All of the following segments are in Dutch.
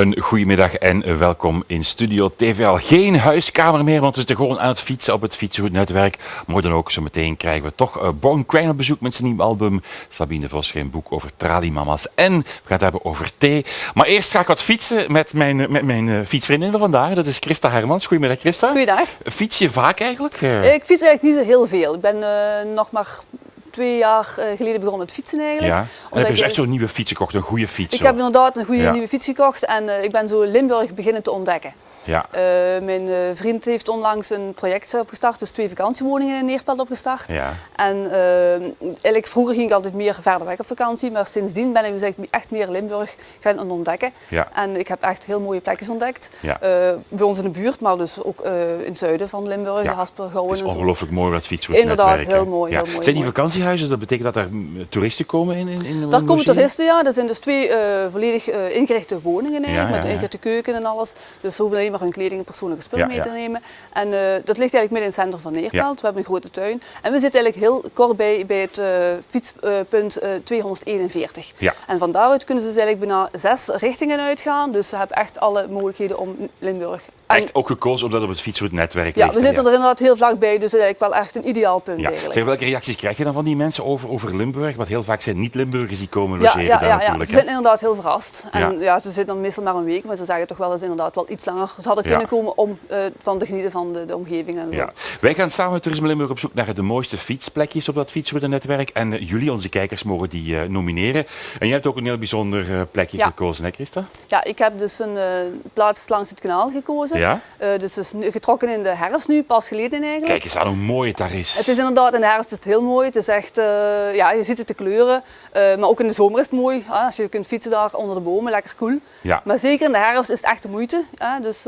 Een goedemiddag en welkom in Studio TVL. Geen huiskamer meer, want we zitten gewoon aan het fietsen op het Fietsroute-netwerk. Maar dan ook zo meteen krijgen we toch Born Quijn op bezoek met zijn nieuw album. Sabine Vos schreef een boek over traliemama's en we gaan het hebben over thee. Maar eerst ga ik wat fietsen met mijn fietsvriendin van vandaag. Dat is Christa Hermans. Goedemiddag Christa. Goeiedag. Fiets je vaak eigenlijk? Ik fiets eigenlijk niet zo heel veel. Ik ben nog maar 2 jaar geleden begonnen met fietsen eigenlijk. Ja. En heb je dus echt zo'n nieuwe fiets gekocht, een goede fiets? Ik heb inderdaad een goede nieuwe fiets gekocht en ik ben zo Limburg beginnen te ontdekken. Ja. Mijn vriend heeft onlangs een project opgestart, dus 2 vakantiewoningen in Neerpelt opgestart. Ja. En eigenlijk vroeger ging ik altijd meer verder weg op vakantie, maar sindsdien ben ik dus eigenlijk echt meer Limburg gaan ontdekken. Ja. En ik heb echt heel mooie plekjes ontdekt. Ja. Bij ons in de buurt, maar dus ook in het zuiden van Limburg, Ja. Haspergouwen. Het is ongelooflijk mooi wat Fietsroute-netwerk. Inderdaad, heel mooi. Ja. Heel mooi Zijn die vakantiehuizen, dat betekent dat er toeristen komen in Daar komen toeristen, ja. Dat zijn dus 2 volledig ingerichte woningen eigenlijk, met een ingerichte keuken en alles. Dus ze hoeven alleen maar hun kleding en persoonlijke spullen mee te nemen. En dat ligt eigenlijk midden in het centrum van Neerpelt. Ja. We hebben een grote tuin. En we zitten eigenlijk heel kort bij het fietspunt 241. Ja. En van daaruit kunnen ze dus eigenlijk bijna 6 richtingen uitgaan. Dus ze hebben echt alle mogelijkheden om Limburg. Echt ook gekozen omdat het op het Fietsroute-netwerk Ja, ligt. we zitten er inderdaad heel vlakbij, dus het is eigenlijk wel echt een ideaal punt eigenlijk. Zeg, welke reacties krijg je dan van die mensen over Limburg? Want heel vaak zijn niet-Limburgers die komen logeren daar natuurlijk. Ze zijn inderdaad heel verrast. En ze zitten dan meestal maar een week, maar ze zeggen toch wel eens inderdaad wel iets langer. Ze hadden kunnen komen om van te genieten van de omgeving en zo. Ja. Wij gaan samen met Toerisme Limburg op zoek naar de mooiste fietsplekjes op dat Fietsroute-netwerk. En jullie, onze kijkers, mogen die nomineren. En jij hebt ook een heel bijzonder plekje gekozen, hè Christa? Ja, ik heb dus een plaats langs het kanaal gekozen. Ja? Dus het is getrokken in de herfst nu, pas geleden eigenlijk. Kijk eens aan hoe mooi het daar is. Het is inderdaad, in de herfst is het heel mooi. Het is echt, je ziet het de kleuren. Maar ook in de zomer is het mooi. Als je kunt fietsen daar onder de bomen, lekker koel. Ja. Maar zeker in de herfst is het echt de moeite. Dus,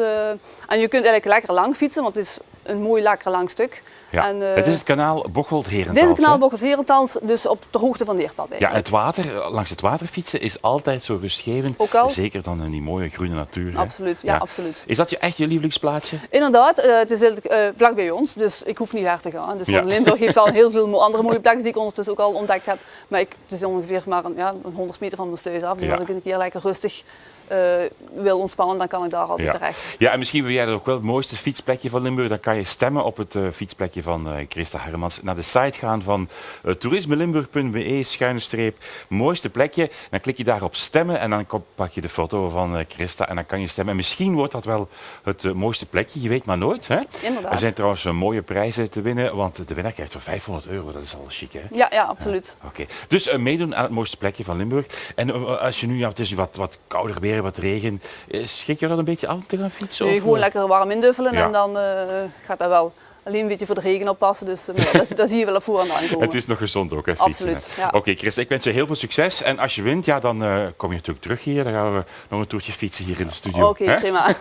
en je kunt eigenlijk lekker lang fietsen, want het is een mooi lekker lang stuk. Ja. En, het is het kanaal Bocholt-Herentals. Dit is het kanaal Bocholt-Herentals, dus op de hoogte van Neerpelt eigenlijk. Ja, het water, langs het water fietsen is altijd zo rustgevend. Ook al. Zeker dan in die mooie groene natuur. Absoluut, ja, absoluut. Is dat echt je lievelingsplaatsje? Inderdaad, het is vlak bij ons, dus ik hoef niet ver te gaan. Dus Limburg heeft al heel veel andere mooie plekken die ik ondertussen ook al ontdekt heb. Maar het is ongeveer maar een 100 meter van mijn thuis af. Dus als ik een keer lekker rustig wil ontspannen, dan kan ik daar altijd terecht. Ja, en misschien wil jij dat ook wel het mooiste fietsplekje van Limburg. Dan kan je stemmen op het fietsplekje van Christa Hermans. Naar de site gaan van toerismelimburg.be/mooiste plekje. Dan klik je daar op stemmen en dan pak je de foto van Christa en dan kan je stemmen. En misschien wordt dat wel het mooiste plekje, je weet maar nooit. Hè? Inderdaad. Er zijn trouwens mooie prijzen te winnen, want de winnaar krijgt voor €500. Dat is al chic, hè? Ja, absoluut. Oké. Dus meedoen aan het mooiste plekje van Limburg. En als je nu, het is wat kouder weer, wat regen. Schrik je dat een beetje af om te gaan fietsen? Nee, of? gewoon lekker warm induffelen en dan gaat dat wel. Alleen een beetje voor de regen oppassen, dus daar zie je wel op voor aan de aankomen. Het is nog gezond ook, hè, fietsen. Absoluut, ja. Oké, Chris, ik wens je heel veel succes. En als je wint, dan kom je natuurlijk terug hier. Dan gaan we nog een toertje fietsen hier in de studio. Oké, prima.